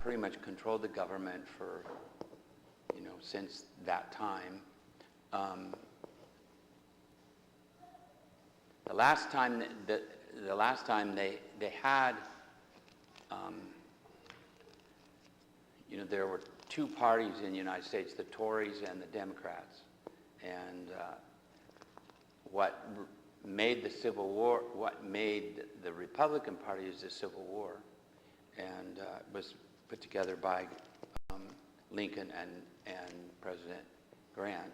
pretty much controlled the government for, since that time. The last time they had, there were two parties in the United States, the Tories and the Democrats, and what made the Civil War, what made the Republican Party is the Civil War, and was put together by Lincoln and President Grant,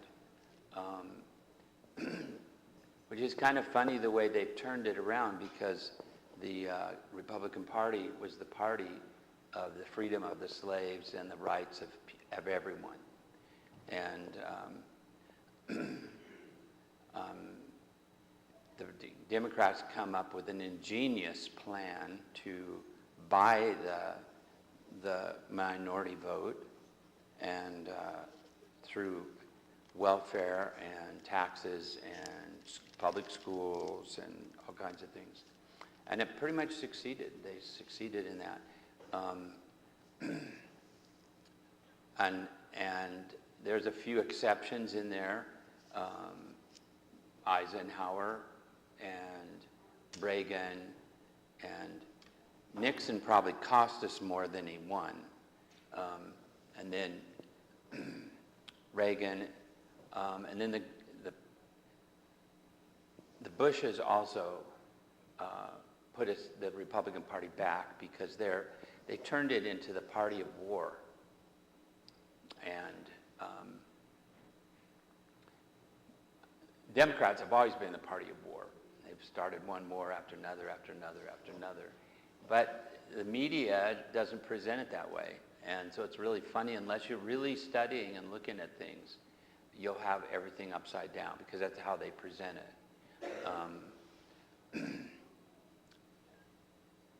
which is kind of funny the way they've turned it around, because the Republican Party was the party of the freedom of the slaves and the rights of everyone. And the Democrats come up with an ingenious plan to buy the minority vote, and through welfare and taxes and public schools and all kinds of things. And it pretty much succeeded. They succeeded in that. And there's a few exceptions in there. Eisenhower and Reagan, and Nixon probably cost us more than he won. And then Reagan, and then the Bushes also put the Republican Party back, because they turned it into the party of war. And Democrats have always been the party of war. They've started one war after another, after another, after another. But the media doesn't present it that way. And so it's really funny, unless you're really studying and looking at things, you'll have everything upside down, because that's how they present it.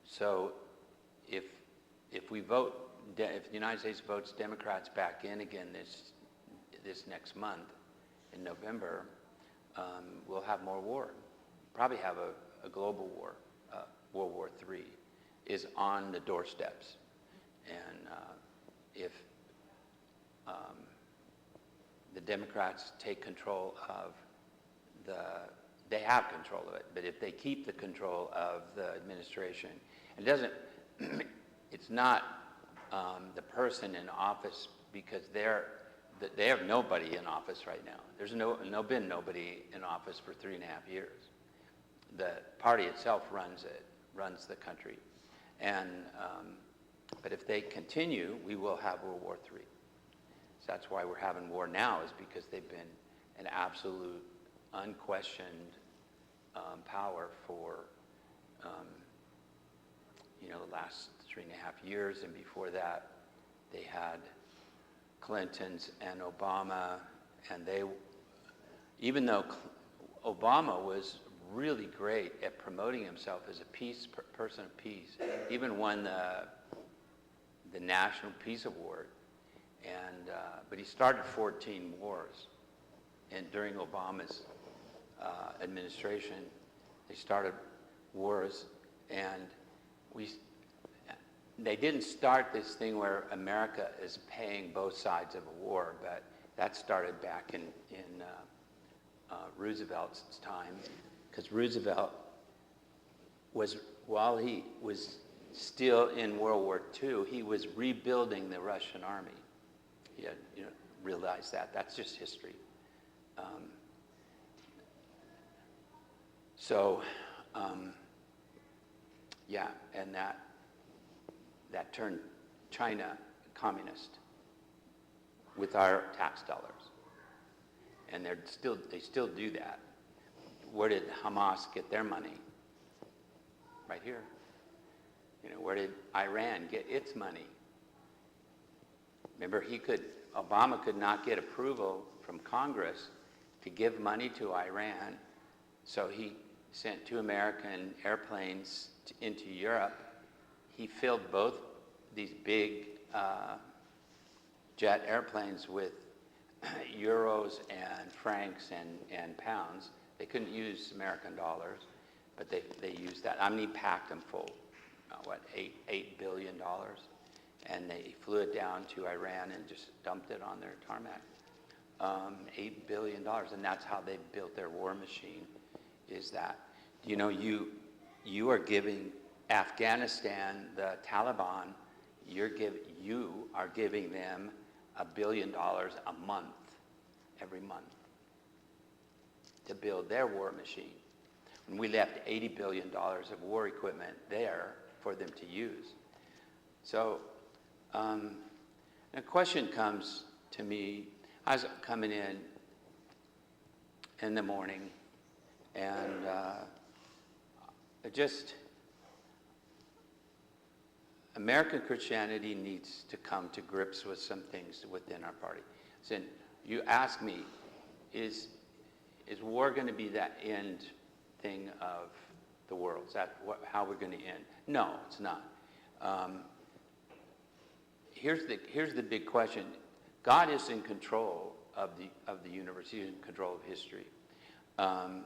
So if we vote, if the United States votes Democrats back in again this next month in November, we'll have more war. Probably have a global war. World War III is on the doorsteps. And if the Democrats take control of they have control of it, but if they keep the control of the administration, it's not the person in office, because they have nobody in office right now. There's been nobody in office for 3.5 years. The party itself runs the country. And but if they continue, we will have World War III. So that's why we're having war now, is because they've been an absolute, unquestioned power for the last 3.5 years. And before that, they had Clintons and Obama, and even though Obama was really great at promoting himself as a person of peace, even won the National Peace Award, and but he started 14 wars, and during Obama's administration, they started wars, and they didn't start this thing where America is paying both sides of a war, but that started back in Roosevelt's time, because Roosevelt while he was still in World War II, he was rebuilding the Russian army. He had, realized that. That's just history. And that turned China communist with our tax dollars, and they still do that. Where did Hamas get their money? Right here. Where did Iran get its money? Remember, Obama could not get approval from Congress to give money to Iran, so he sent 2 American airplanes into Europe. He filled both these big jet airplanes with euros and francs and pounds. They couldn't use American dollars, but they used that. He packed them full, $8 billion. and they flew it down to Iran and just dumped it on their tarmac. $8 billion, and that's how they built their war machine, is that, you are giving Afghanistan, the Taliban, you are giving them $1 billion a month, every month, to build their war machine. When we left $80 billion of war equipment there for them to use. So a question comes to me. I was coming in the morning, and American Christianity needs to come to grips with some things within our party. So you ask me, is war going to be that end thing of the world? Is that how we're going to end? No, it's not. Here's the big question. God is in control of the universe. He's in control of history. But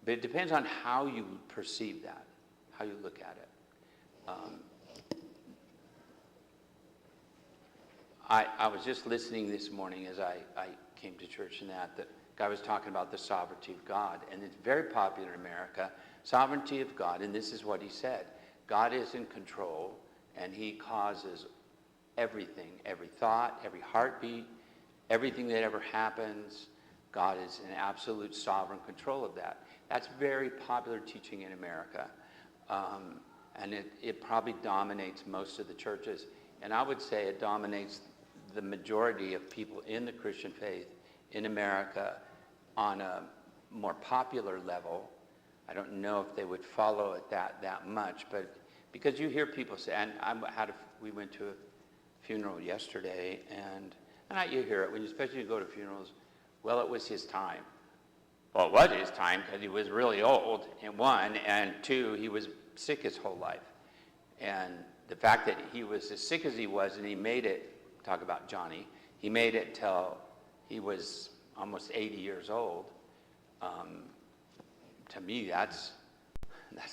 it depends on how you perceive that, how you look at it. I was just listening this morning as I came to church, and the guy was talking about the sovereignty of God, and it's very popular in America, sovereignty of God, and this is what he said. God is in control, and he causes everything, every thought, every heartbeat, everything that ever happens. God is in absolute sovereign control of that. That's very popular teaching in America, and it probably dominates most of the churches, and I would say it dominates the majority of people in the Christian faith in America on a more popular level. I don't know if they would follow it that much, but because you hear people say, and we went to a funeral yesterday, and you hear it, especially when you go to funerals, well, it was his time. Well, it was his time because he was really old, and one, and two, he was sick his whole life. And the fact that he was as sick as he was, and he made it, talk about Johnny, he made it till he was almost 80 years old. To me, that's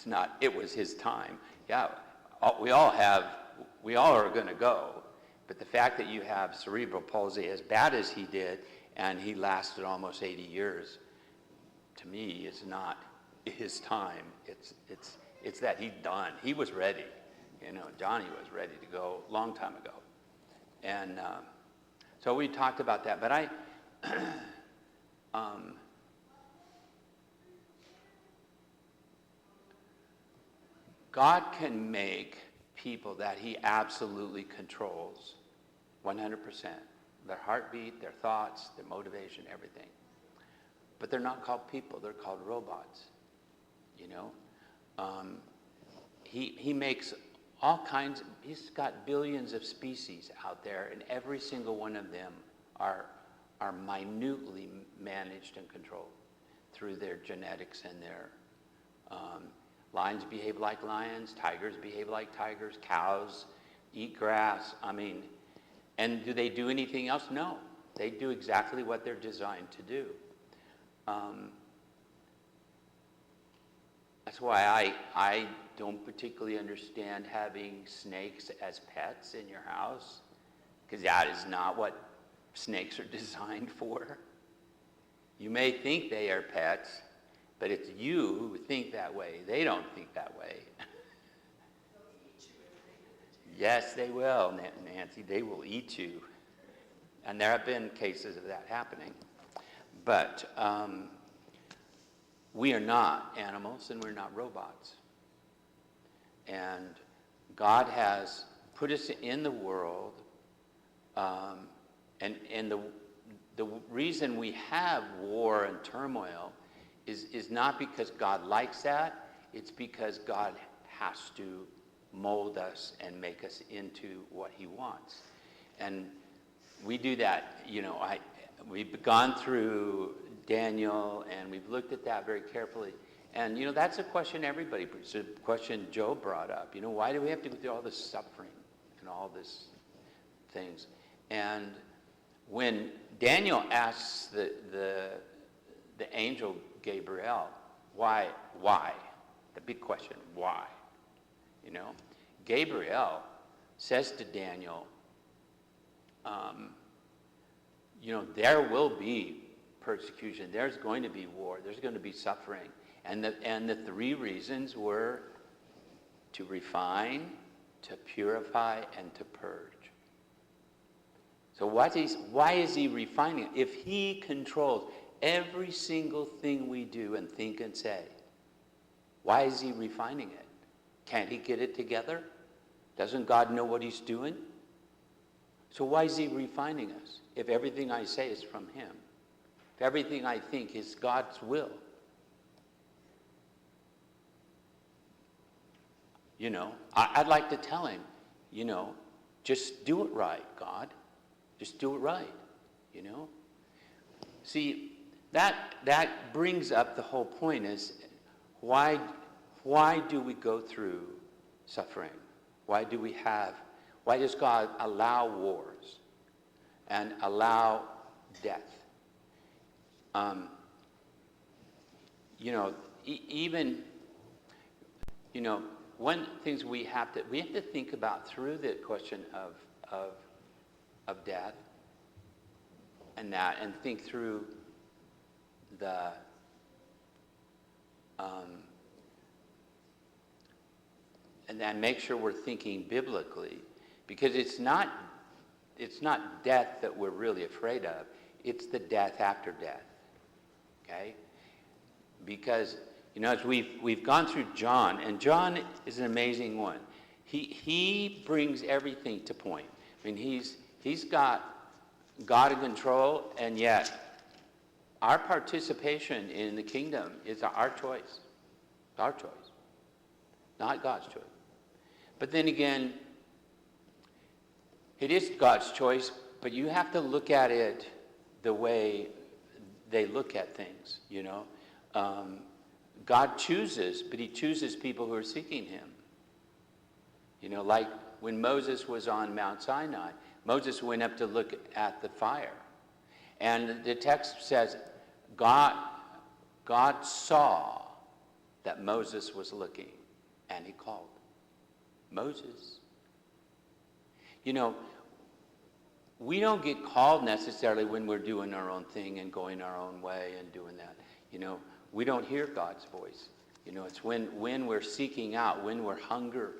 not, it was his time. Yeah, we all are going to go, but the fact that you have cerebral palsy as bad as he did, and he lasted almost 80 years, to me, is not his time. It's that he's done. He was ready. Johnny was ready to go a long time ago. And so we talked about that, but God can make people that he absolutely controls 100%. Their heartbeat, their thoughts, their motivation, everything. But they're not called people, they're called robots. He makes all kinds, he's got billions of species out there, and every single one of them are minutely managed and controlled through their genetics and their lions behave like lions, tigers behave like tigers, cows eat grass. And do they do anything else? No. They do exactly what they're designed to do. That's why I don't particularly understand having snakes as pets in your house, because that is not what snakes are designed for. You may think they are pets, but it's you who think that way. They don't think that way. Yes, they will, Nancy. They will eat you. And there have been cases of that happening. But we are not animals, and we're not robots. And God has put us in the world, and the reason we have war and turmoil is not because God likes that. It's because God has to mold us and make us into what he wants. And we do that. We've gone through Daniel, and we've looked at that very carefully. And, that's a question everybody, it's a question Joe brought up. Why do we have to go through all this suffering and all this things? And when Daniel asks the angel Gabriel, why? The big question, why? Gabriel says to Daniel, there will be persecution. There's going to be war. There's going to be suffering. And the three reasons were to refine, to purify, and to purge. So why is he refining it? If he controls every single thing we do and think and say, why is he refining it? Can't he get it together? Doesn't God know what he's doing? So why is he refining us if everything I say is from him? If everything I think is God's will? I'd like to tell him, just do it right, God. Just do it right, See, that brings up the whole point is why do we go through suffering? Why does God allow wars and allow death? One things we have to think about through the question of death and think through the and then make sure we're thinking biblically, because it's not death that we're really afraid of. It's the death after death. Okay? Because as we've gone through John, and John is an amazing one. He brings everything to point. I mean, he's got God in control, and yet our participation in the kingdom is our choice. Our choice, not God's choice. But then again, it is God's choice, but you have to look at it the way they look at things, God chooses, but he chooses people who are seeking him. Like when Moses was on Mount Sinai, Moses went up to look at the fire. And the text says, God saw that Moses was looking, and he called, Moses. We don't get called necessarily when we're doing our own thing and going our own way and doing that. We don't hear God's voice. It's when we're seeking out, when we're hungry.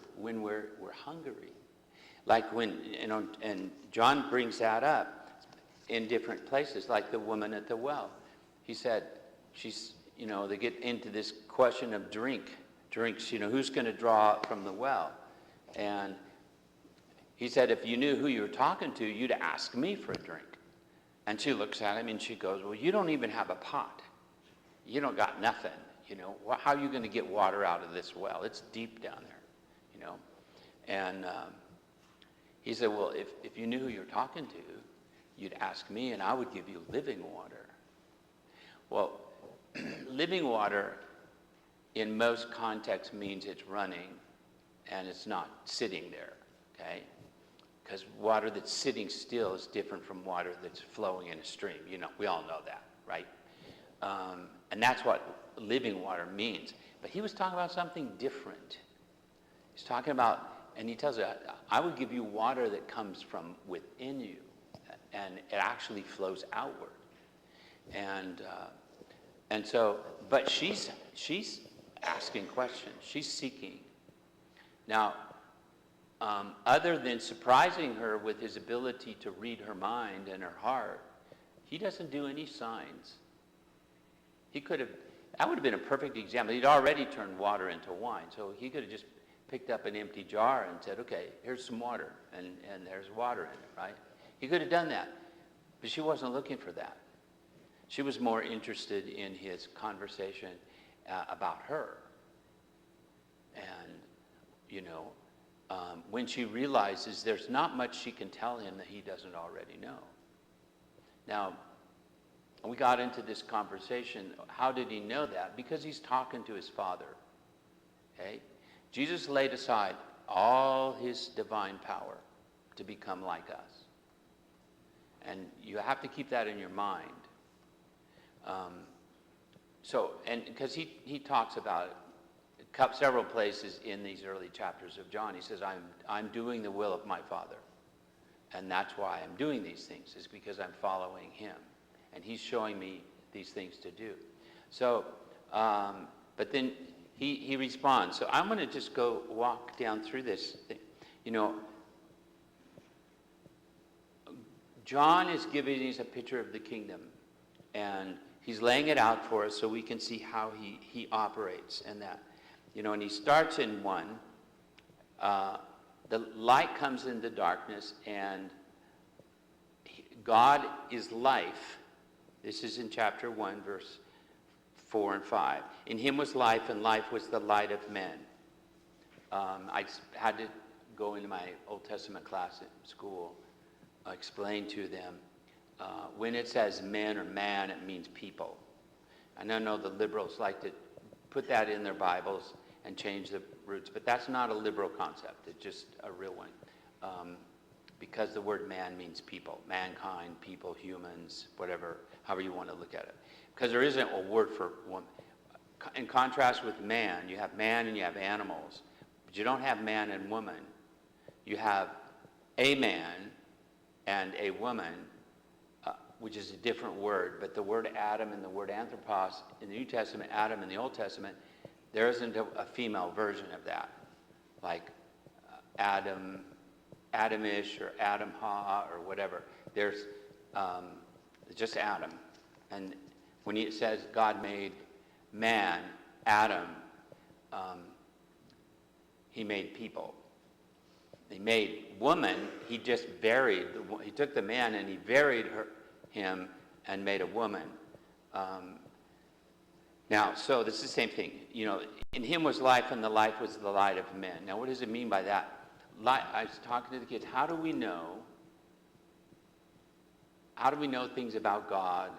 Like when, and John brings that up in different places, like the woman at the well. He said, they get into this question of drinks, who's going to draw from the well? And he said, if you knew who you were talking to, you'd ask me for a drink. And she looks at him and she goes, well, you don't even have a pot. You don't got nothing, How are you going to get water out of this well? It's deep down there, And he said, well, if you knew who you're talking to, you'd ask me and I would give you living water. Well, living water in most contexts means it's running and it's not sitting there, okay? Because water that's sitting still is different from water that's flowing in a stream. We all know that, right? And that's what living water means. But he was talking about something different. He's talking about, and he tells you, I would give you water that comes from within you, and it actually flows outward. And so, but she's asking questions. She's seeking. Now, other than surprising her with his ability to read her mind and her heart, he doesn't do any signs. That would have been a perfect example. He'd already turned water into wine, so he could have just picked up an empty jar and said, okay, here's some water, and there's water in it, right? He could have done that, but she wasn't looking for that. She was more interested in his conversation about her. And, when she realizes there's not much she can tell him that he doesn't already know. Now, we got into this conversation. How did he know that? Because he's talking to his Father. Okay? Jesus laid aside all his divine power to become like us. And you have to keep that in your mind. Because he talks about several places in these early chapters of John, he says, I'm doing the will of my Father. And that's why I'm doing these things, is because I'm following him. And he's showing me these things to do. So, but then he responds. So I'm going to just go walk down through this thing. You know, John is giving us a picture of the kingdom. And he's laying it out for us so we can see how he operates and that. You know, and he starts in 1. The light comes into darkness, and God is life. This is in chapter 1, verse 4 and 5. In him was life, and life was the light of men. I had to go into my Old Testament class at school, explain to them, when it says men or man, it means people. And I know the liberals like to put that in their Bibles and change the roots, but that's not a liberal concept. It's just a real one. Because the word man means people, mankind, people, humans, whatever, however you want to look at it. Because there isn't a word for woman. In contrast with man, you have man and you have animals, but you don't have man and woman. You have a man and a woman, which is a different word, but the word Adam and the word anthropos in the New Testament, Adam in the Old Testament, there isn't a female version of that, like Adam, Adamish or Adam Ha or whatever. There's just Adam. And when it says God made man, Adam, he made people. He made woman, he just varied. He took the man and he varied him and made a woman. Now, so this is the same thing. You know, in him was life, and the life was the light of men. Now, what does it mean by that? I was talking to the kids. How do we know things about God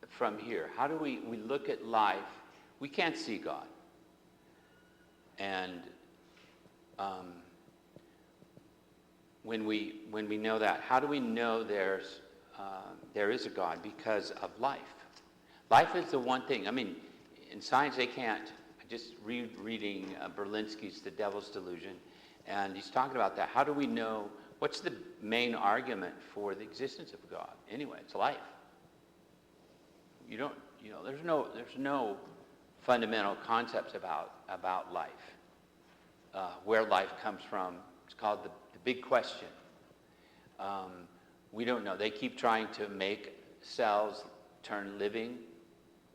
from here? How do we look at life? We can't see God. And when we know that, how do we know there is a God? Because of life. Life is the one thing. I mean, in science they can't. Just reading Berlinski's The Devil's Delusion, and he's talking about that. How do we know, what's the main argument for the existence of God? Anyway, it's life. There's no fundamental concepts about life, where life comes from. It's called the big question. We don't know. They keep trying to make cells turn living.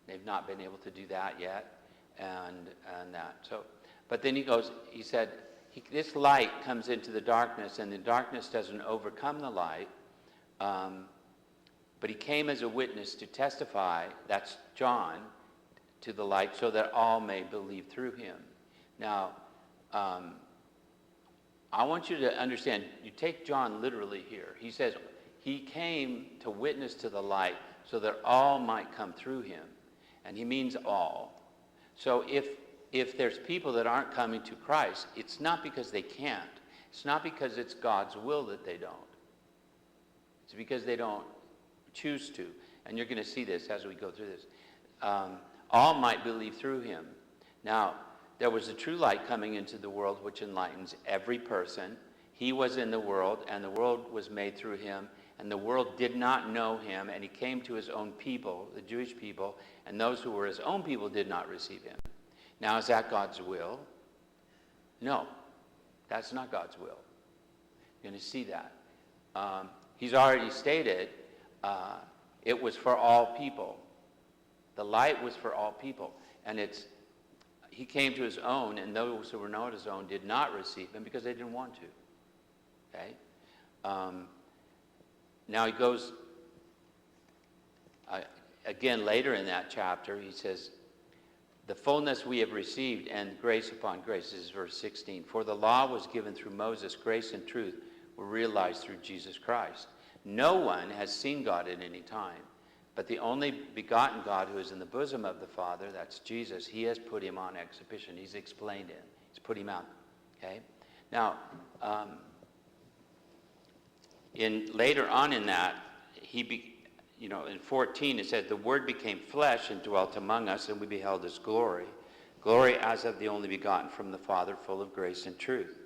They've not been able to do that yet. And that. So, but then he said, this light comes into the darkness, and the darkness doesn't overcome the light. But he came as a witness to testify, that's John, to the light, so that all may believe through him. Now, I want you to understand, you take John literally here. He says, he came to witness to the light so that all might come through him. And he means all. So if there's people that aren't coming to Christ, it's not because they can't. It's not because it's God's will that they don't. It's because they don't choose to. And you're going to see this as we go through this. All might believe through him. Now, there was a true light coming into the world which enlightens every person. He was in the world, and the world was made through him, and the world did not know him, and he came to his own people, the Jewish people, and those who were his own people did not receive him. Now, is that God's will? No, that's not God's will. You're going to see that. He's already stated it was for all people. The light was for all people. And he came to his own, and those who were not his own did not receive him because they didn't want to. Okay? Now he goes, again later in that chapter, he says, the fullness we have received and grace upon grace. This is verse 16. For the law was given through Moses, grace and truth were realized through Jesus Christ. No one has seen God at any time, but the only begotten God who is in the bosom of the Father, that's Jesus, he has put him on exhibition. He's explained it. He's put him out. Okay? Now, later on in that, in 14 it says, the Word became flesh and dwelt among us, and we beheld his glory. Glory as of the only begotten from the Father, full of grace and truth.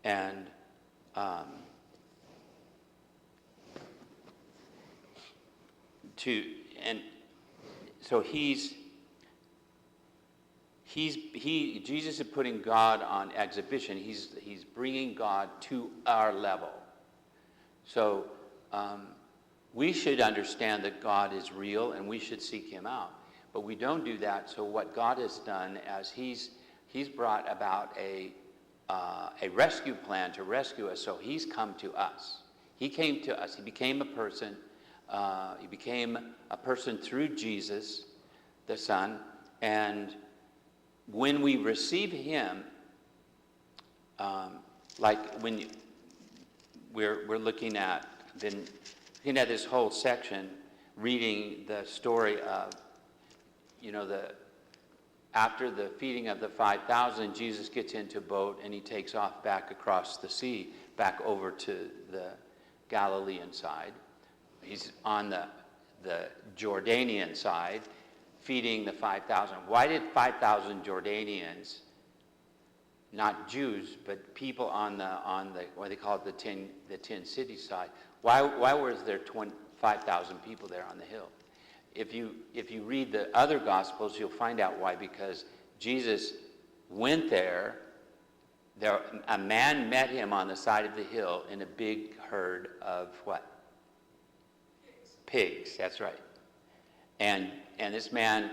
And so Jesus is putting God on exhibition. He's bringing God to our level. So we should understand that God is real, and we should seek him out. But we don't do that. So what God has done, as he's brought about a rescue plan to rescue us. So he's come to us. He came to us. He became a person. He became a person through Jesus, the Son. And when we receive him, like when we're looking at this whole section, reading the story of, after the feeding of the 5,000, Jesus gets into a boat and he takes off back across the sea, back over to the Galilean side. He's on the Jordanian side, feeding the 5,000. Why did 5,000 Jordanians, not Jews, but people on the what they call it, the 10 cities side, why was there 5,000 people there on the hill? If you read the other Gospels, you'll find out why. Because Jesus went there. A man met him on the side of the hill in a big herd of what? Pigs. That's right. And this man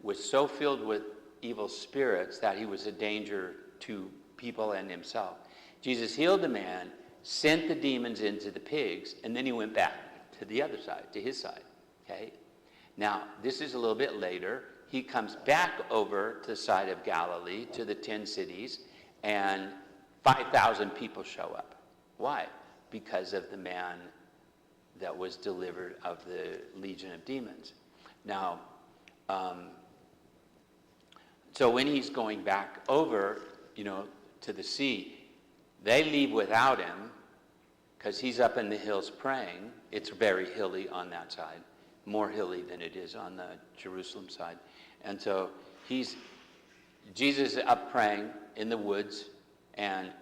was so filled with evil spirits that he was a danger to people and himself. Jesus healed the man, sent the demons into the pigs, and then he went back to the other side, to his side. Okay? Now, this is a little bit later. He comes back over to the side of Galilee, to the 10 cities, and 5,000 people show up. Why? Because of the man that was delivered of the legion of demons. Now, so when he's going back over, to the sea, they leave without him because he's up in the hills praying. It's very hilly on that side, more hilly than it is on the Jerusalem side. And so Jesus is up praying in the woods, and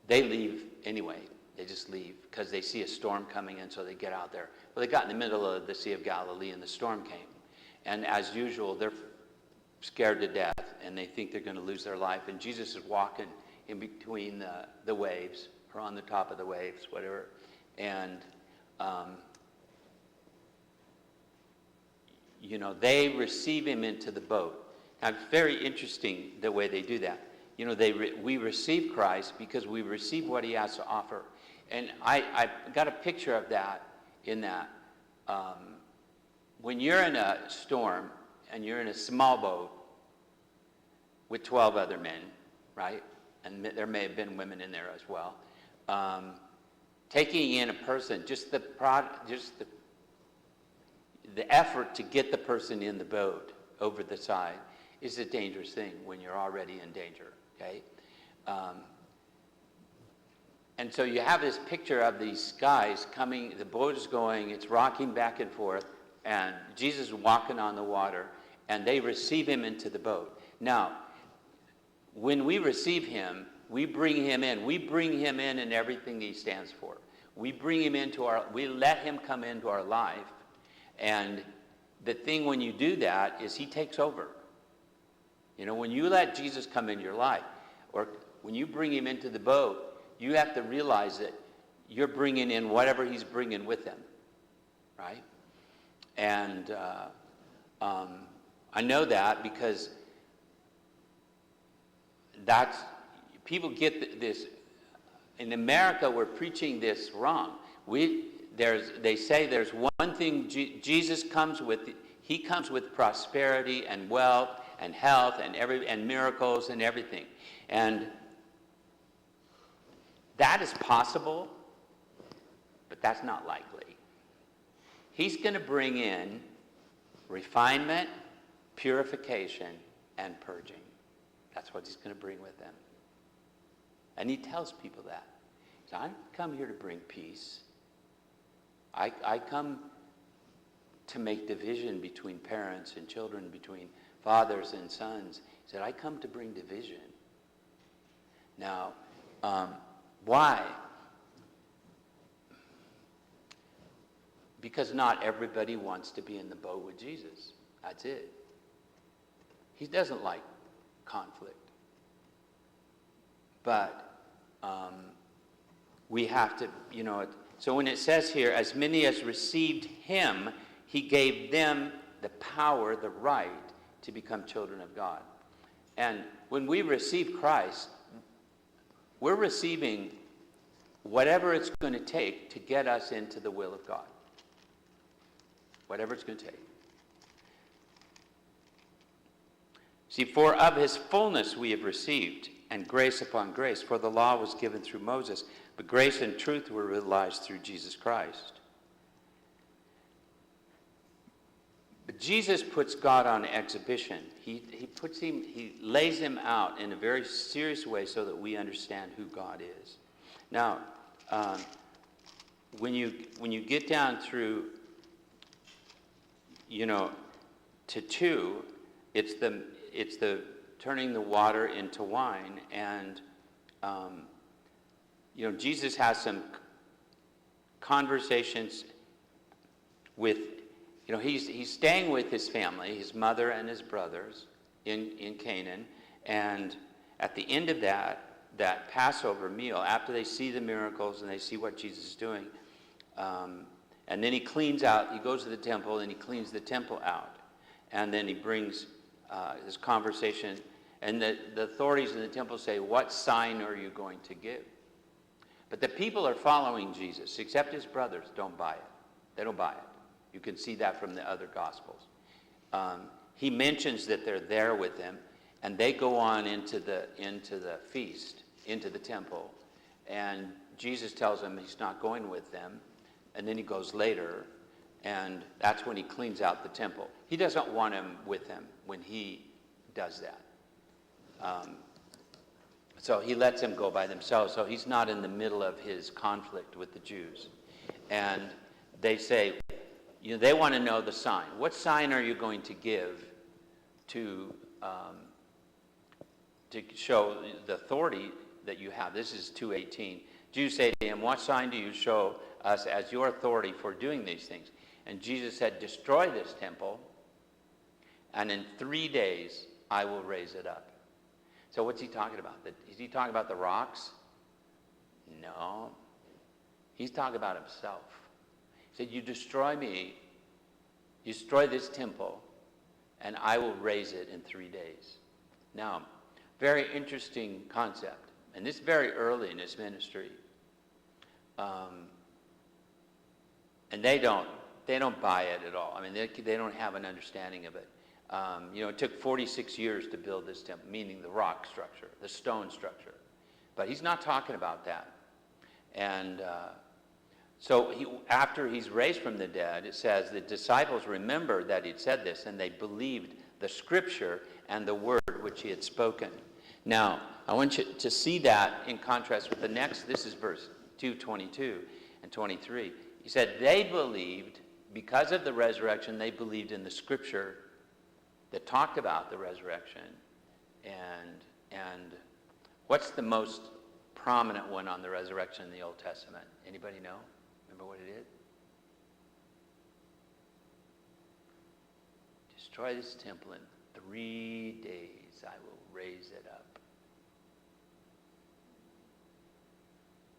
they leave anyway. They just leave because they see a storm coming in, so they get out there. Well, they got in the middle of the Sea of Galilee, and the storm came. And as usual, they're scared to death, and they think they're going to lose their life. And Jesus is walking in between the waves, or on the top of the waves, whatever. And, they receive him into the boat. Now, it's very interesting the way they do that. We receive Christ because we receive what he has to offer. And I got a picture of that in that when you're in a storm and you're in a small boat with 12 other men, right? And there may have been women in there as well. Taking in a person, just the effort to get the person in the boat over the side is a dangerous thing when you're already in danger, okay? And so you have this picture of these guys coming, the boat is going, it's rocking back and forth, and Jesus is walking on the water, and they receive him into the boat. Now, when we receive him, we bring him in. We bring him in everything he stands for. We bring him we let him come into our life, and the thing when you do that is he takes over. When you let Jesus come in your life, or when you bring him into the boat, you have to realize that you're bringing in whatever he's bringing with him, right? And I know that because people get this. In America, we're preaching this wrong. They say there's one thing Jesus comes with. He comes with prosperity and wealth and health and miracles and everything. And that is possible, but that's not likely. He's going to bring in refinement, purification, and purging. That's what he's going to bring with him. And he tells people that. I come here to bring peace. I come to make division between parents and children, between fathers and sons. He said, I come to bring division. Now, why? Because not everybody wants to be in the boat with Jesus. That's it. He doesn't like conflict. But we have to, so when it says here, as many as received him, he gave them the power, the right to become children of God. And when we receive Christ, we're receiving whatever it's going to take to get us into the will of God. Whatever it's going to take. See, for of his fullness we have received, and grace upon grace. For the law was given through Moses, but grace and truth were realized through Jesus Christ. But Jesus puts God on exhibition. He lays him out in a very serious way so that we understand who God is. Now, when you get down through, to 2, it's the turning the water into wine, and Jesus has some conversations with, he's staying with his family, his mother and his brothers in Canaan, and at the end of that Passover meal, after they see the miracles and they see what Jesus is doing, and then he goes to the temple and he cleans the temple out, and then he brings this conversation, and the authorities in the temple say, what sign are you going to give? But the people are following Jesus, except his brothers don't buy it. They don't buy it. You can see that from the other Gospels. He mentions that they're there with him, and they go on into the feast, into the temple, and Jesus tells them he's not going with them, and then he goes later, and that's when he cleans out the temple. He doesn't want him with him when he does that. So he lets them go by themselves. So he's not in the middle of his conflict with the Jews. And they say, they want to know the sign. What sign are you going to give to show the authority that you have? This is 2:18. Jews say to him, what sign do you show us as your authority for doing these things? And Jesus said, destroy this temple, and in 3 days I will raise it up. So what's he talking about? Is he talking about the rocks? No. He's talking about himself. He said, you destroy me, you destroy this temple, and I will raise it in 3 days. Now, very interesting concept. And this is very early in his ministry. And they don't buy it at all. I mean, they don't have an understanding of it. It took 46 years to build this temple, meaning the rock structure, the stone structure. But he's not talking about that. And so after he's raised from the dead, it says the disciples remembered that he'd said this, and they believed the scripture and the word which he had spoken. Now, I want you to see that in contrast with the next. This is verse 2:22 and 23. He said they believed, because of the resurrection, they believed in the scripture that talked about the resurrection. And what's the most prominent one on the resurrection in the Old Testament? Anybody know? Remember what it is? Destroy this temple in 3 days. I will raise it up.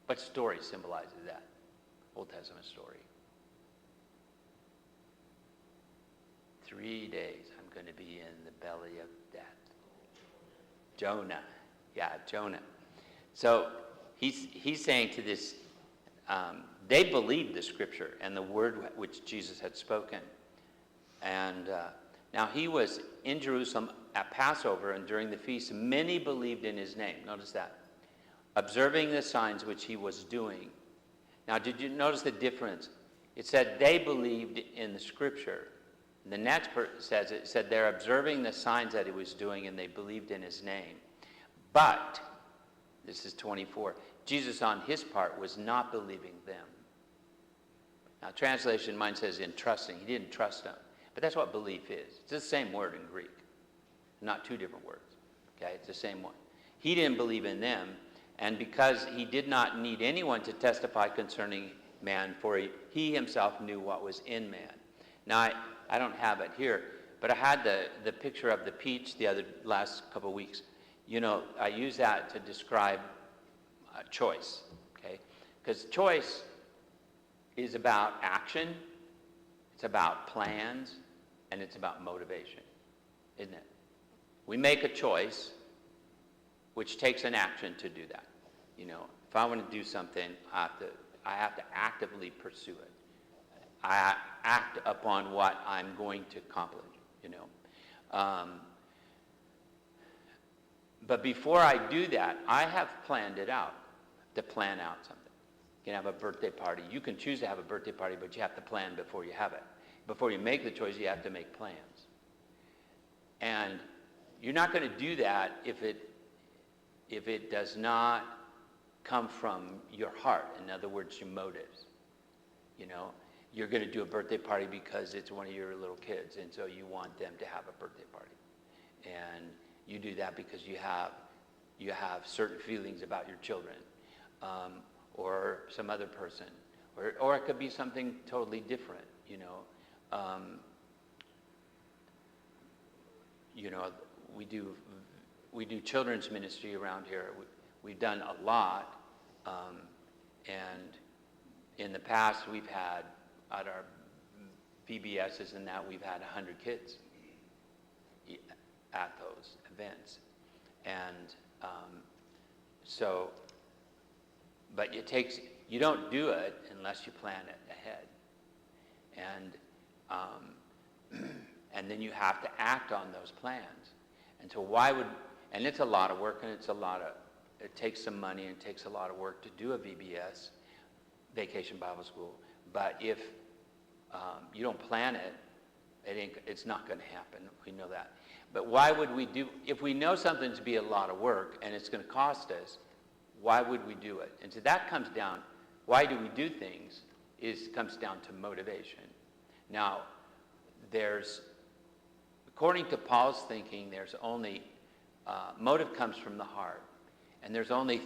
What story symbolizes that? Old Testament story. 3 days I'm going to be in the belly of death. Jonah. Yeah, Jonah. So he's saying to this, they believed the scripture and the word which Jesus had spoken. And now he was in Jerusalem at Passover, and during the feast, many believed in his name. Notice that. Observing the signs which he was doing. Now, did you notice the difference? It said they believed in the scripture. The next part said they're observing the signs that he was doing, and they believed in his name. But, this is 24, Jesus on his part was not believing them. Now, translation, mine says in trusting. He didn't trust them. But that's what belief is. It's the same word in Greek, not two different words. Okay, it's the same one. He didn't believe in them, and because he did not need anyone to testify concerning man, for he himself knew what was in man. Now, I don't have it here, but I had the picture of the peach last couple of weeks. You know, I use that to describe choice, okay? Because choice is about action, it's about plans, and it's about motivation, isn't it? We make a choice, which takes an action to do that. You know, if I want to do something, I have to actively pursue it. I act upon what I'm going to accomplish, you know. But before I do that, I have planned it out, to plan out something. You can have a birthday party. You can choose to have a birthday party, but you have to plan before you have it. Before you make the choice, you have to make plans. And you're not going to do that if it does not come from your heart. In other words, your motives. You know, you're going to do a birthday party because it's one of your little kids, and so you want them to have a birthday party. And you do that because you have certain feelings about your children, or some other person, or it could be something totally different. We do children's ministry around here. We've done a lot, and in the past we've had, at our VBSs and that, we've had 100 kids at those events. And but you don't do it unless you plan it ahead. And then you have to act on those plans. And so and it's a lot of work, and it takes some money, and it takes a lot of work to do a VBS, Vacation Bible School. But if you don't plan it, it's not going to happen. We know that. But why would we if we know something's to be a lot of work and it's going to cost us, why would we do it? And so that comes down, why do we do things, comes down to motivation. Now, according to Paul's thinking, there's only, motive comes from the heart. And there's only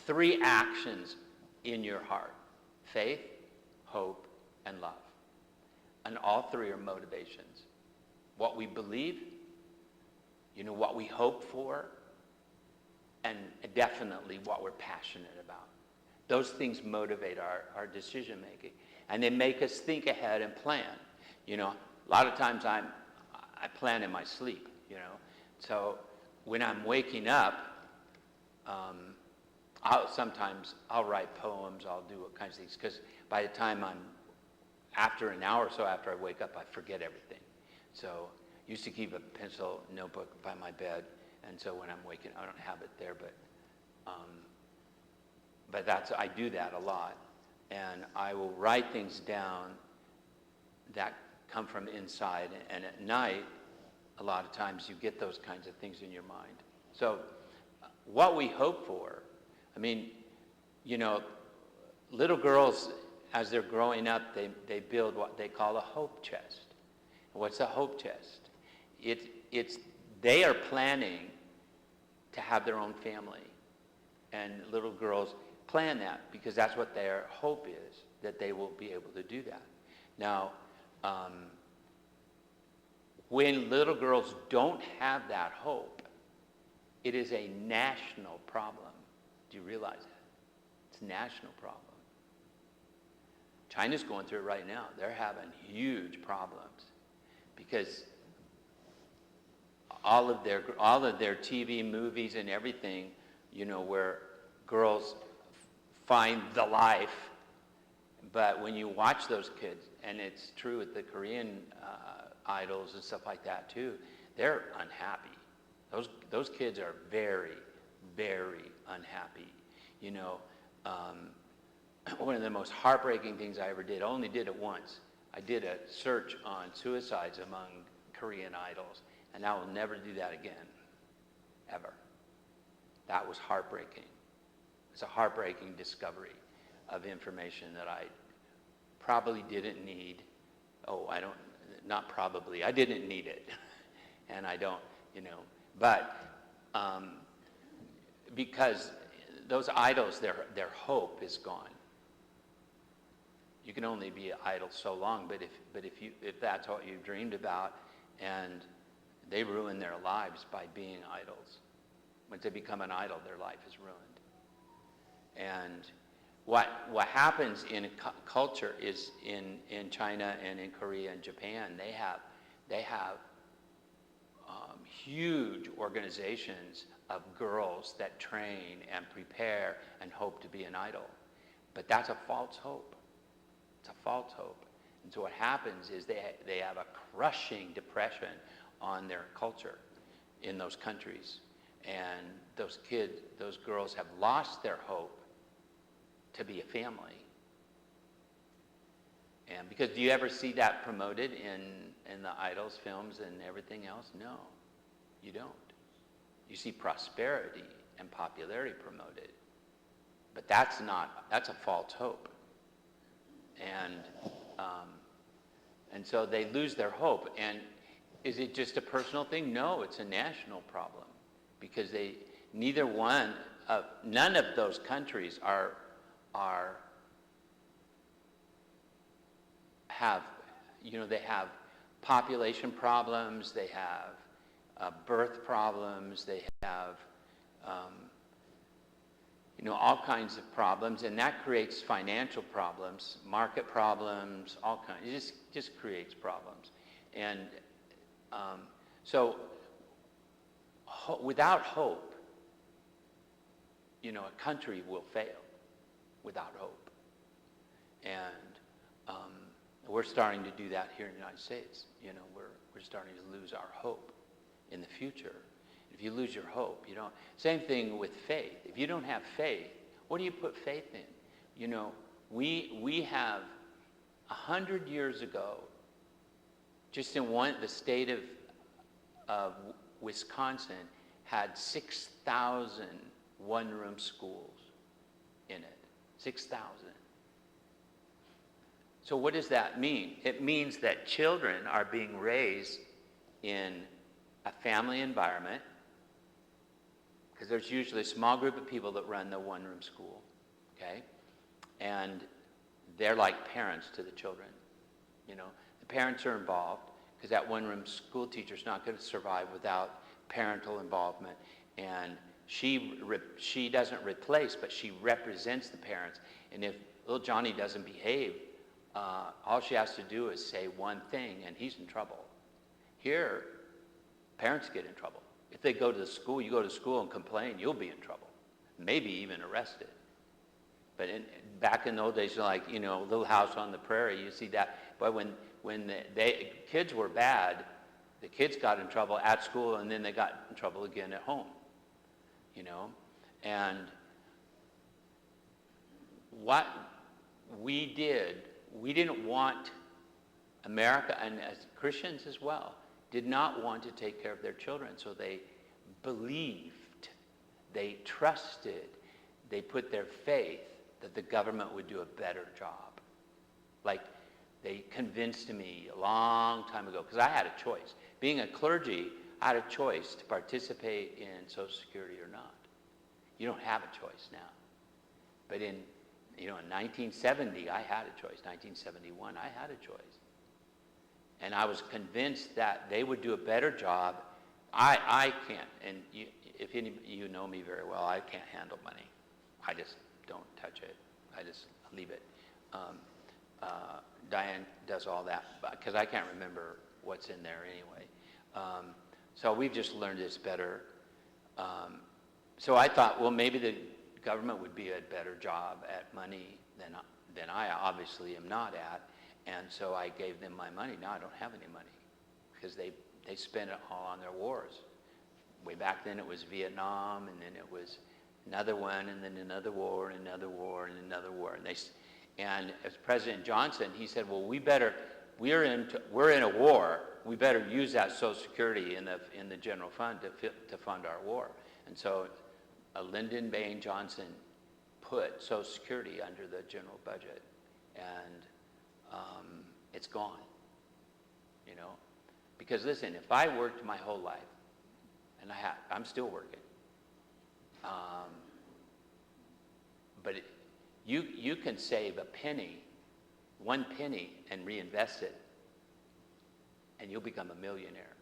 3 actions in your heart: faith, hope, and love. And all 3 are motivations. What we believe, what we hope for, and definitely what we're passionate about. Those things motivate our decision making. And they make us think ahead and plan. A lot of times I plan in my sleep, So when I'm waking up, I'll write poems, I'll do all kinds of things, because by the time after an hour or so after I wake up, I forget everything. So I used to keep a pencil notebook by my bed, and so when I'm waking, I don't have it there, but I do that a lot, and I will write things down that come from inside, and at night, a lot of times you get those kinds of things in your mind. So what we hope for, little girls, as they're growing up, they build what they call a hope chest. What's a hope chest? They are planning to have their own family. And little girls plan that because that's what their hope is, that they will be able to do that. Now, when little girls don't have that hope, it is a national problem. Do you realize that? It's a national problem. China's going through it right now. They're having huge problems because all of their TV, movies, and everything, where girls find the life. But when you watch those kids, and it's true with the Korean idols and stuff like that too, they're unhappy. Those kids are very, very unhappy. One of the most heartbreaking things I ever did, I only did it once. I did a search on suicides among Korean idols, and I will never do that again, ever. That was heartbreaking. It's a heartbreaking discovery. of information that I probably didn't need. Oh, not probably, I didn't need it. And I don't, but because those idols, their hope is gone. You can only be an idol so long, but if that's what you dreamed about, and they ruin their lives by being idols. Once they become an idol, their life is ruined. And what happens in culture is in China and in Korea and Japan, they have huge organizations of girls that train and prepare and hope to be an idol. But that's a false hope. It's a false hope. And so what happens is they have a crushing depression on their culture in those countries. And those girls have lost their hope to be a family. And because do you ever see that promoted in the idols films and everything else? No, you don't. You see prosperity and popularity promoted. But that's a false hope. And so they lose their hope. And is it just a personal thing? No, it's a national problem. Because none of those countries they have population problems, they have birth problems, they have all kinds of problems, and that creates financial problems, market problems, all kinds. It just creates problems. And so without hope, a country will fail without hope. And we're starting to do that here in the United States. We're starting to lose our hope in the future. If you lose your hope, Same thing with faith. If you don't have faith, what do you put faith in? We have 100 years ago, just in the state of Wisconsin had 6,000 one-room schools in it. 6,000. So what does that mean? It means that children are being raised in a family environment, because there's usually a small group of people that run the one-room school, okay? And they're like parents to the children. The parents are involved, because that one-room school teacher's not going to survive without parental involvement. And she doesn't replace, but she represents the parents. And if little Johnny doesn't behave, all she has to do is say one thing, and he's in trouble. Here, parents get in trouble. If they go to school, you go to school and complain, you'll be in trouble, maybe even arrested. But back in the old days, like, Little House on the Prairie, you see that. But when the kids were bad, the kids got in trouble at school, and then they got in trouble again at home. And what we didn't want America, and as Christians as well, did not want to take care of their children. So they believed, they trusted, they put their faith that the government would do a better job. Like they convinced me a long time ago, because I had a choice. Being a clergy, I had a choice to participate in Social Security or not. You don't have a choice now. But in 1970, I had a choice. 1971, I had a choice. And I was convinced that they would do a better job. I can't, and if any of you know me very well, I can't handle money. I just don't touch it. I just leave it. Diane does all that, because I can't remember what's in there anyway. So we've just learned this better. So I thought, well, maybe the government would be a better job at money than I obviously am not at. And so I gave them my money. Now I don't have any money, because they spent it all on their wars. Way back then it was Vietnam, and then it was another one, and then another war, and another war, and another war. And as President Johnson, he said, well, we're in a war. We better use that Social Security in the general fund to fund our war. And so Lyndon Baines Johnson put Social Security under the general budget, and it's gone, you know. Because listen, if I worked my whole life, and I'm still working, but you can save a penny, 1 penny, and reinvest it, and you'll become a millionaire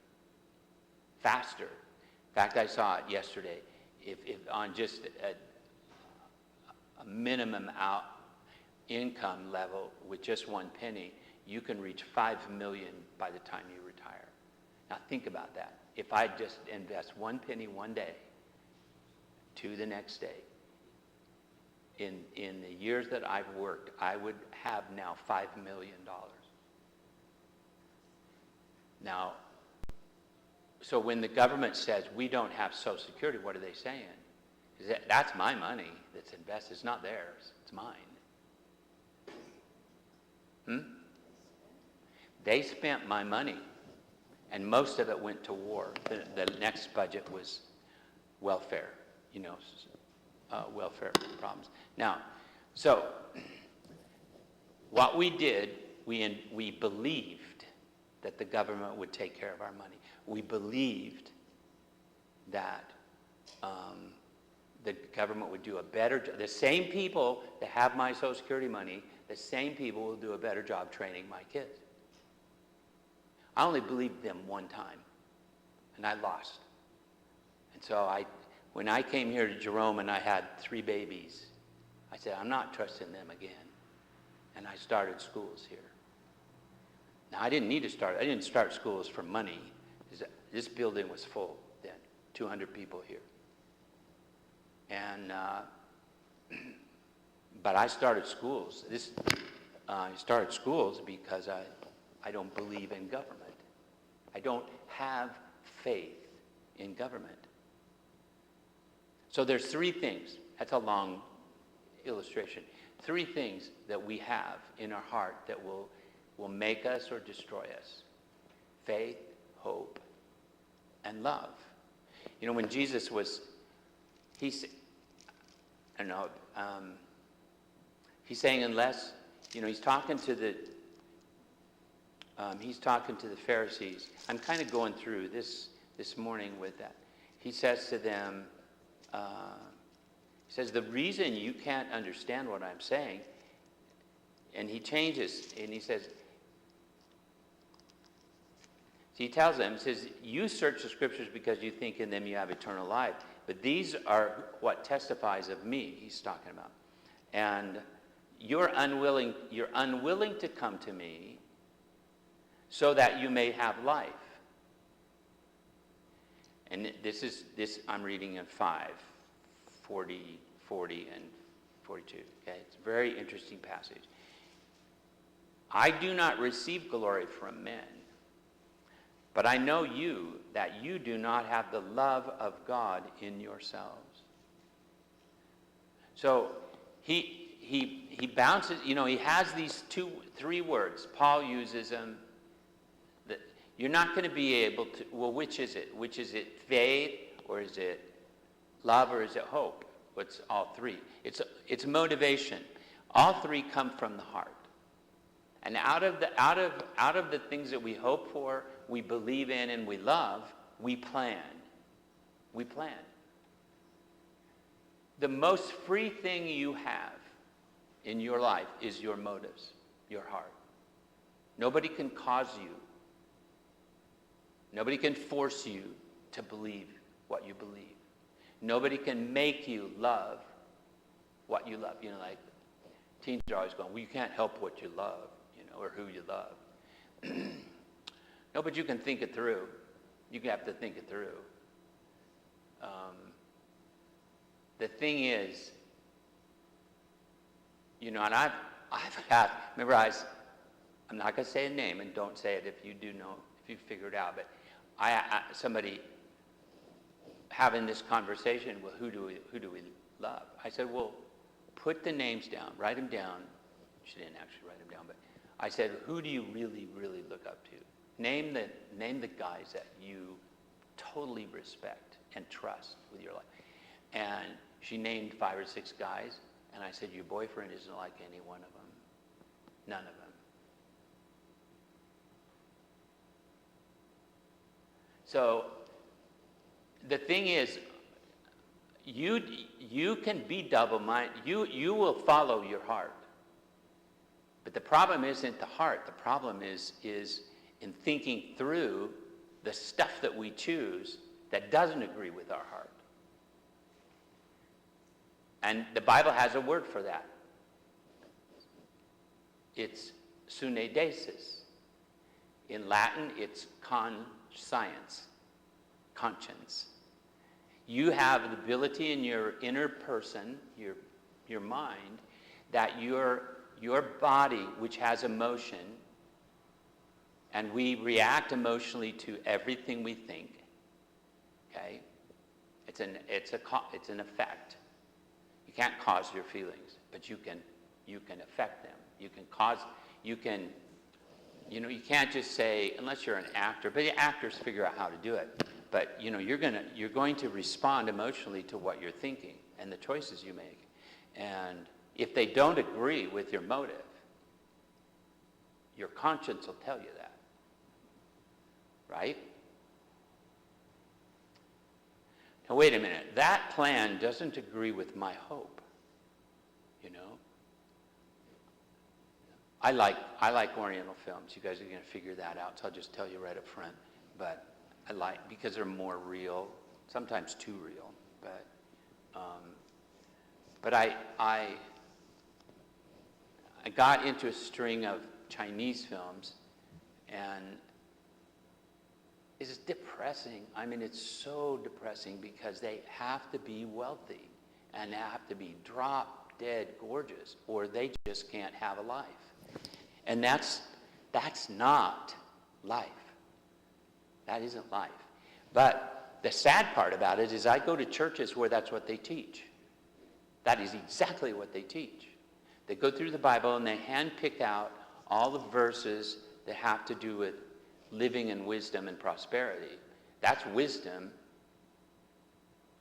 faster. In fact, I saw it yesterday. If on just a minimum income level with just 1 penny, you can reach 5 million by the time you retire. Now think about that. If I just invest 1 penny one day to the next day, in the years that I've worked, I would have now $5 million. Now, so when the government says we don't have Social Security, what are they saying? That's my money that's invested. It's not theirs. It's mine. They spent my money, and most of it went to war. The next budget was welfare, you know, welfare problems. Now, so what we did, we believed that the government would take care of our money. We believed that the government would do a better job. The same people that have my Social Security money, the same people will do a better job training my kids. I only believed them one time, and I lost. And so when I came here to Jerome and I had 3 babies, I said, I'm not trusting them again. And I started schools here. Now, I didn't start schools for money. This building was full then, 200 people here. And, but I started schools. I started schools because I don't believe in government. I don't have faith in government. So there's 3 things. That's a long illustration. 3 things that we have in our heart that will make us or destroy us. Faith, hope, and love. You know, when Jesus was, he's saying unless, you know, he's talking to the Pharisees. I'm kind of going through this morning with that. He says to them, he says, the reason you can't understand what I'm saying, and he changes, and he says, he tells them, he says, you search the scriptures because you think in them you have eternal life, but these are what testifies of me, he's talking about. And you're unwilling to come to me so that you may have life. And this I'm reading in 5:40 and 42. Okay, it's a very interesting passage. I do not receive glory from men, but I know you, that you do not have the love of God in yourselves. So he bounces, you know, he has these 3 words. Paul uses them. That you're not going to be able to, well, which is it? Which is it, faith, or is it love, or is it hope? What's all 3? It's motivation. All 3 come from the heart. And out of the things that we hope for, we believe in, and we love, we plan. We plan. The most free thing you have in your life is your motives, your heart. Nobody can cause you. Nobody can force you to believe what you believe. Nobody can make you love what you love. You know, like teens are always going, well, you can't help what you love, you know, or who you love. No, but you can think it through. You have to think it through. The thing is, you know, and I've had, remember I'm not going to say a name, and don't say it if you do know, if you figure it out, but somebody having this conversation, well, who do we love? I said, well, put the names down, write them down. She didn't actually write them down, but I said, who do you really, really look up to? Name the guys that you totally respect and trust with your life. And she named 5 or 6 guys, And I said, your boyfriend isn't like any one of them. None of them. So the thing is, you can be double-minded. You will follow your heart. But the problem isn't the heart. The problem is in thinking through the stuff that we choose that doesn't agree with our heart. And the Bible has a word for that. It's suneidesis. In Latin, it's conscience. You have the ability in your inner person, your mind, that your body, which has emotion, and we react emotionally to everything we think. Okay, it's an effect. You can't cause your feelings, but you can affect them. You can't just say, unless you're an actor, but the actors figure out how to do it. But you're going to respond emotionally to what you're thinking and the choices you make. And if they don't agree with your motive, your conscience will tell you that. Right? Now wait a minute. That plan doesn't agree with my hope. I like Oriental films. You guys are going to figure that out, so I'll just tell you right up front. But I like, because they're more real, sometimes too real. But I got into a string of Chinese films, and it's depressing. I mean, it's so depressing because they have to be wealthy and they have to be drop dead gorgeous, or they just can't have a life. And that's not life. That isn't life. But the sad part about it is I go to churches where that's what they teach. That is exactly what they teach. They go through the Bible and they handpick out all the verses that have to do with living in wisdom and prosperity. That's wisdom.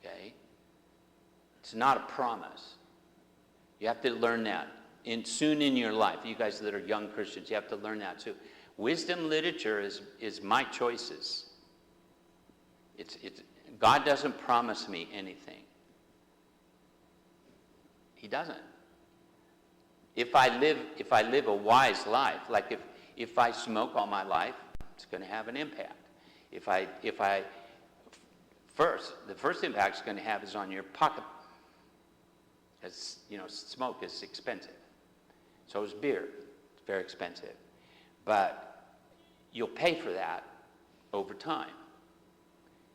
Okay? It's not a promise. You have to learn that soon in your life. You guys that are young Christians, you have to learn that too. Wisdom literature is my choices. God doesn't promise me anything. He doesn't. If I live a wise life, like if I smoke all my life, it's going to have an impact. The first impact it's going to have is on your pocket. As smoke is expensive. So is beer. It's very expensive. But you'll pay for that over time.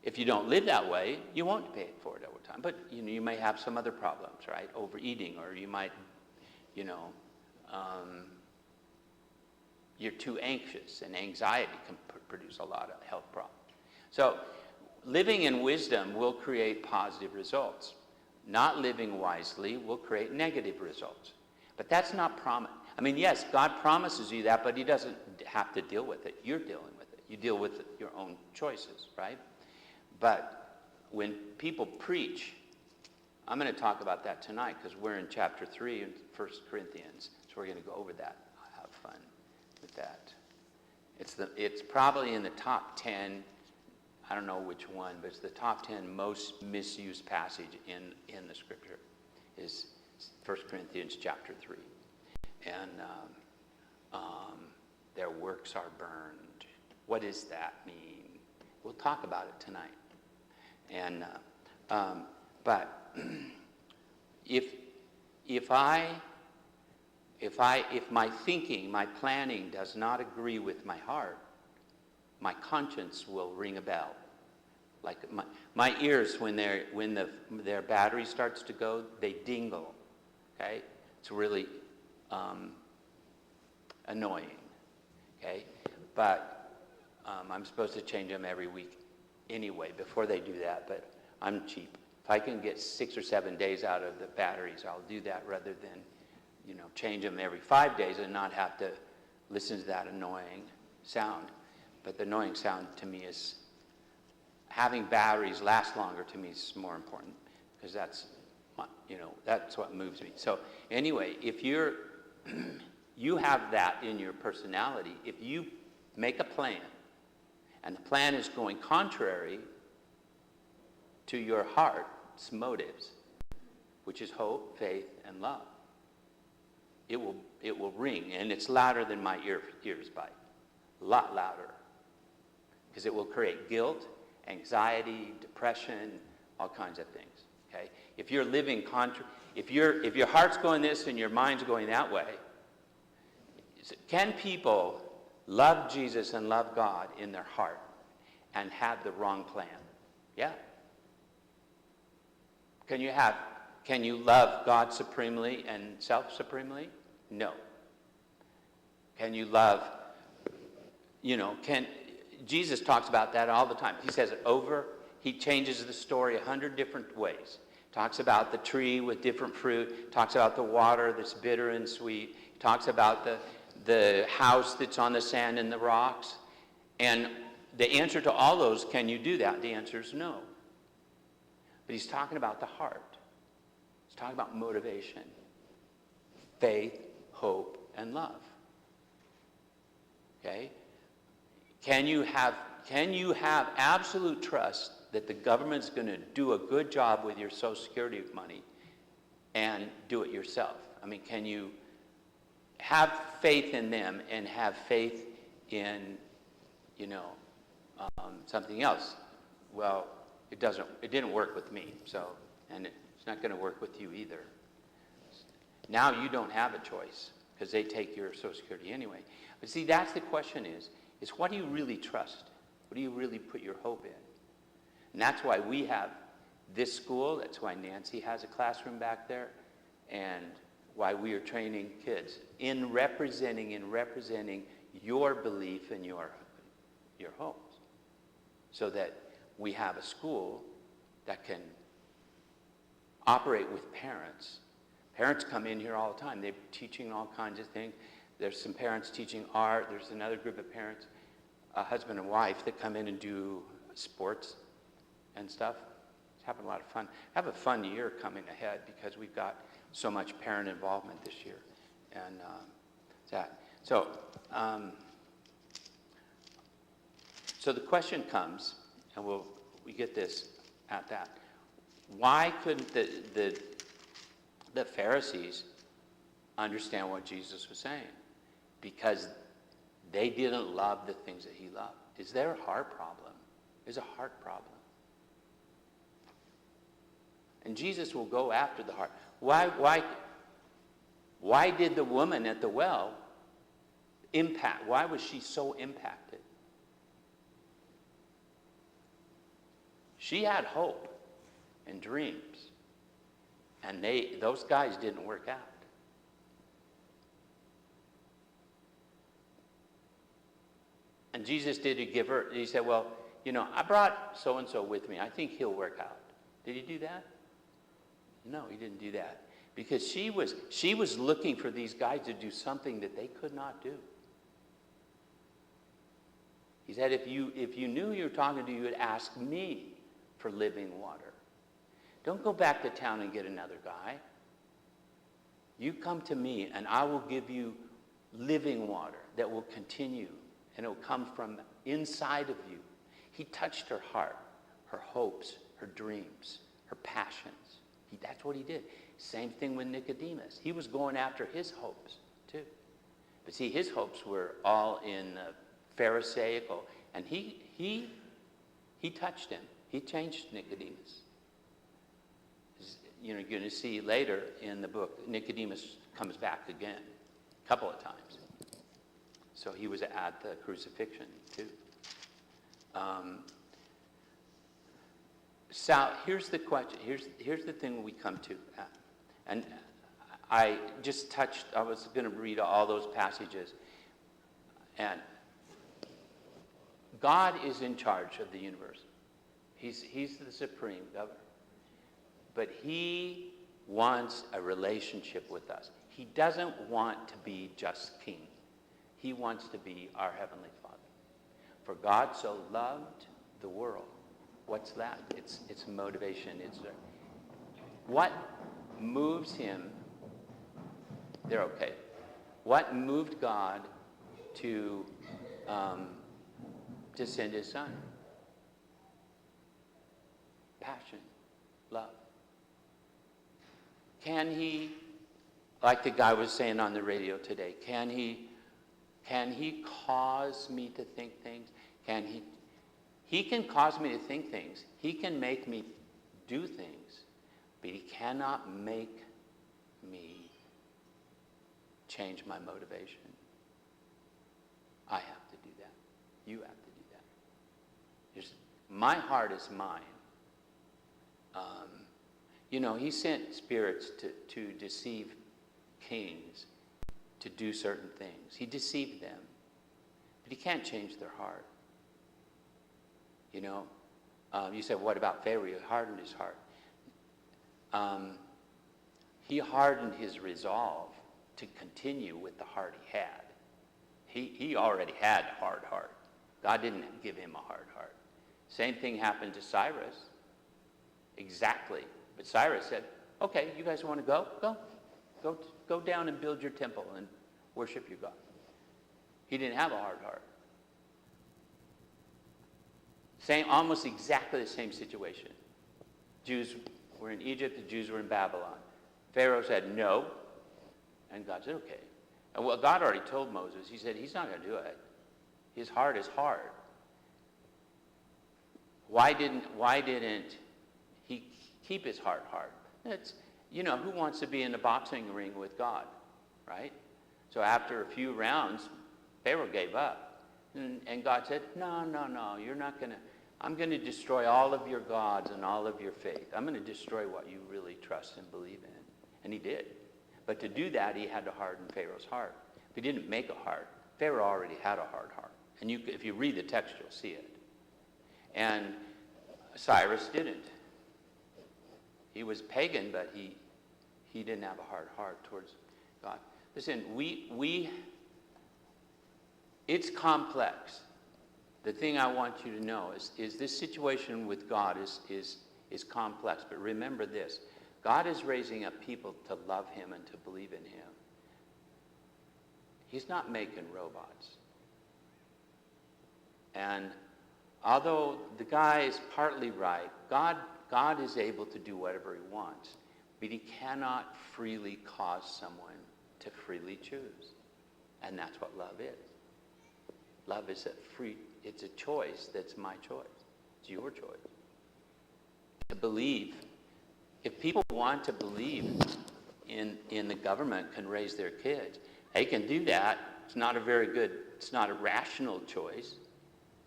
If you don't live that way, you won't pay for it over time. But you may have some other problems, right? Overeating, or you might, you're too anxious, and anxiety can produce a lot of health problems. So living in wisdom will create positive results. Not living wisely will create negative results. But that's not promise. I mean, yes, God promises you that, but he doesn't have to deal with it. You're dealing with it. You deal with your own choices, right? But when people preach, I'm going to talk about that tonight because we're in chapter 3 in 1 Corinthians. So we're going to go over that. I'll have fun with that. It's probably in the top 10. I don't know which one, but it's the top 10 most misused passage in the scripture is 1 Corinthians chapter 3. And their works are burned. What does that mean? We'll talk about it tonight. And but if my thinking, my planning does not agree with my heart, my conscience will ring a bell. Like my ears, when their battery starts to go, they dingle. Okay, it's really annoying. Okay, but I'm supposed to change them every week anyway. Before they do that, but I'm cheap. If I can get 6 or 7 days out of the batteries, I'll do that rather than change them every 5 days and not have to listen to that annoying sound. But the annoying sound to me is having batteries last longer. To me is more important because that's That's what moves me. So anyway, if you have that in your personality, if you make a plan, and the plan is going contrary to your heart's motives, which is hope, faith, and love, it will ring, and it's louder than my ears bite, a lot louder, because it will create guilt, anxiety, depression, all kinds of things. Okay, if you're living if your heart's going this and your mind's going that way, can people love Jesus and love God in their heart and have the wrong plan? Yeah. Can you love God supremely and self supremely? No. Can you love, Jesus talks about that all the time. He says it he changes the story 100 different ways. Talks about the tree with different fruit, talks about the water that's bitter and sweet, talks about the house that's on the sand and the rocks. And the answer to all those, can you do that? The answer is no. But he's talking about the heart. He's talking about motivation, faith, hope, and love. Okay? Can you have absolute trust that the government's going to do a good job with your Social Security money and do it yourself? I mean, can you have faith in them and have faith in, something else? Well, it didn't work with me, and it's not going to work with you either. Now you don't have a choice because they take your Social Security anyway. But see, that's the question is what do you really trust? What do you really put your hope in? And that's why we have this school. That's why Nancy has a classroom back there, and why we are training kids in representing your belief and your hopes, so that we have a school that can operate with parents. Parents come in here all the time. They're teaching all kinds of things. There's some parents teaching art. There's another group of parents, a husband and wife, that come in and do sports and stuff. It's having a lot of fun. Have a fun year coming ahead because we've got so much parent involvement this year. And that. So the question comes, and we get this at that. Why couldn't the Pharisees understand what Jesus was saying? Because they didn't love the things that he loved. Is there a heart problem? There's a heart problem. And Jesus will go after the heart. Why did the woman at the well impact? Why was she so impacted? She had hope and dreams, and those guys didn't work out. And Jesus did give her, he said, well, I brought so-and-so with me. I think he'll work out. Did he do that? No, he didn't do that. Because she was looking for these guys to do something that they could not do. He said, if you knew who you were talking to, you would ask me for living water. Don't go back to town and get another guy. You come to me and I will give you living water that will continue, and it will come from inside of you. He touched her heart, her hopes, her dreams, her passions. That's what he did. Same thing with Nicodemus. He was going after his hopes too. But see, his hopes were all in Pharisaical, and he touched him. He changed Nicodemus. You're going to see later in the book, Nicodemus comes back again a couple of times. So he was at the crucifixion too. So here's the question. Here's the thing we come to. And I was going to read all those passages. And God is in charge of the universe. He's the supreme governor. But he wants a relationship with us. He doesn't want to be just king. He wants to be our Heavenly Father. For God so loved the world. What's that? It's motivation. What moves him? They're okay. What moved God to send his son? Passion, love. Can he, like the guy was saying on the radio today, can he cause me to think things? He can cause me to think things. He can make me do things, but he cannot make me change my motivation. I have to do that. You have to do that. My heart is mine. He sent spirits to deceive kings to do certain things. He deceived them, but he can't change their heart. You said, what about Pharaoh? He hardened his heart. He hardened his resolve to continue with the heart he had. He already had a hard heart. God didn't give him a hard heart. Same thing happened to Cyrus. Exactly. But Cyrus said, okay, you guys want to go? Go down and build your temple and worship your God. He didn't have a hard heart. Almost exactly the same situation. Jews were in Egypt, the Jews were in Babylon. Pharaoh said no, and God said okay. And well, God already told Moses, he said he's not going to do it. His heart is hard. Why didn't he keep his heart hard? It's, who wants to be in a boxing ring with God, right? So after a few rounds, Pharaoh gave up. And God said, no, you're not going to. I'm going to destroy all of your gods and all of your faith. I'm going to destroy what you really trust and believe in. And he did. But to do that, he had to harden Pharaoh's heart. If he didn't make a heart, Pharaoh already had a hard heart. And if you read the text, you'll see it. And Cyrus didn't. He was pagan, but he didn't have a hard heart towards God. Listen, it's complex. The thing I want you to know is this situation with God is complex. But remember this. God is raising up people to love him and to believe in him. He's not making robots. And although the guy is partly right, God is able to do whatever he wants, but he cannot freely cause someone to freely choose. And that's what love is. Love is it's a choice that's my choice. It's your choice. To believe, if people want to believe in the government can raise their kids, they can do that. It's not a rational choice.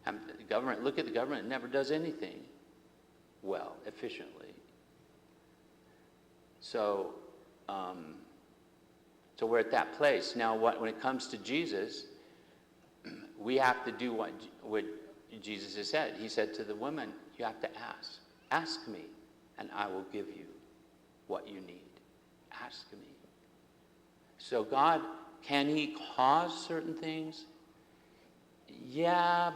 Look at the government, it never does anything well, efficiently. So we're at that place. Now, when it comes to Jesus, we have to do what Jesus has said. He said to the woman, you have to ask. Ask me, and I will give you what you need. Ask me. So God, can he cause certain things? Yeah,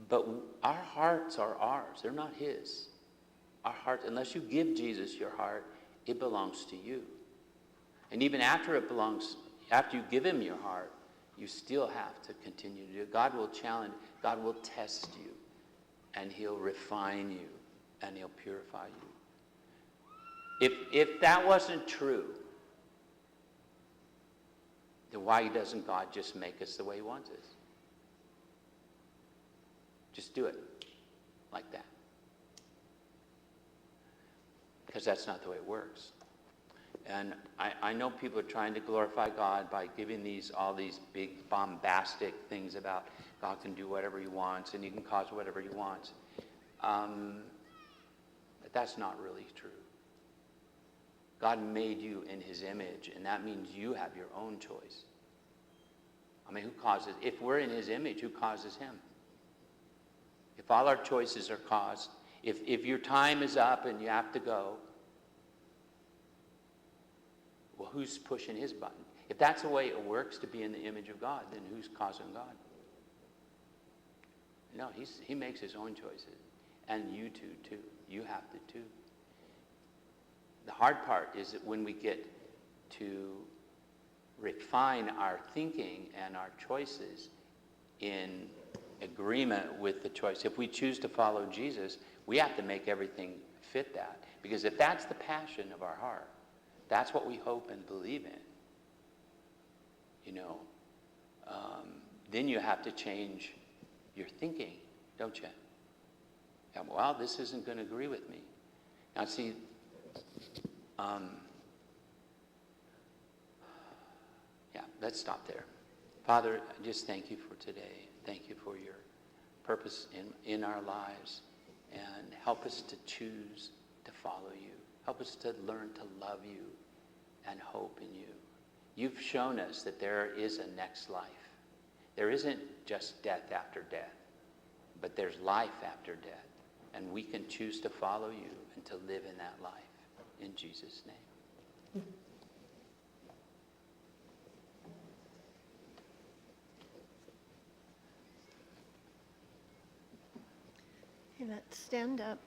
but our hearts are ours. They're not his. Our hearts, unless you give Jesus your heart, it belongs to you. And even after you give him your heart, you still have to continue to do it. God will challenge, God will test you, and he'll refine you, and he'll purify you. If that wasn't true, then why doesn't God just make us the way he wants us? Just do it like that. Because that's not the way it works. And I know people are trying to glorify God by giving all these big bombastic things about God can do whatever he wants and he can cause whatever he wants. But that's not really true. God made you in his image, and that means you have your own choice. If we're in his image, who causes him? If all our choices are caused, if your time is up and you have to go, well, who's pushing his button? If that's the way it works to be in the image of God, then who's causing God? No, he makes his own choices. And you too. You have to too. the hard part is that when we get to refine our thinking and our choices in agreement with the choice. If we choose to follow Jesus, we have to make everything fit that. Because if that's the passion of our heart, that's what we hope and believe in, then you have to change your thinking, don't you? Yeah, well, this isn't going to agree with me. Now, see, let's stop there. Father, I just thank you for today. Thank you for your purpose in our lives. And help us to choose to follow you. Help us to learn to love you and hope in you. You've shown us that there is a next life. There isn't just death after death, but there's life after death. And we can choose to follow you and to live in that life. In Jesus' name. Okay, let's stand up.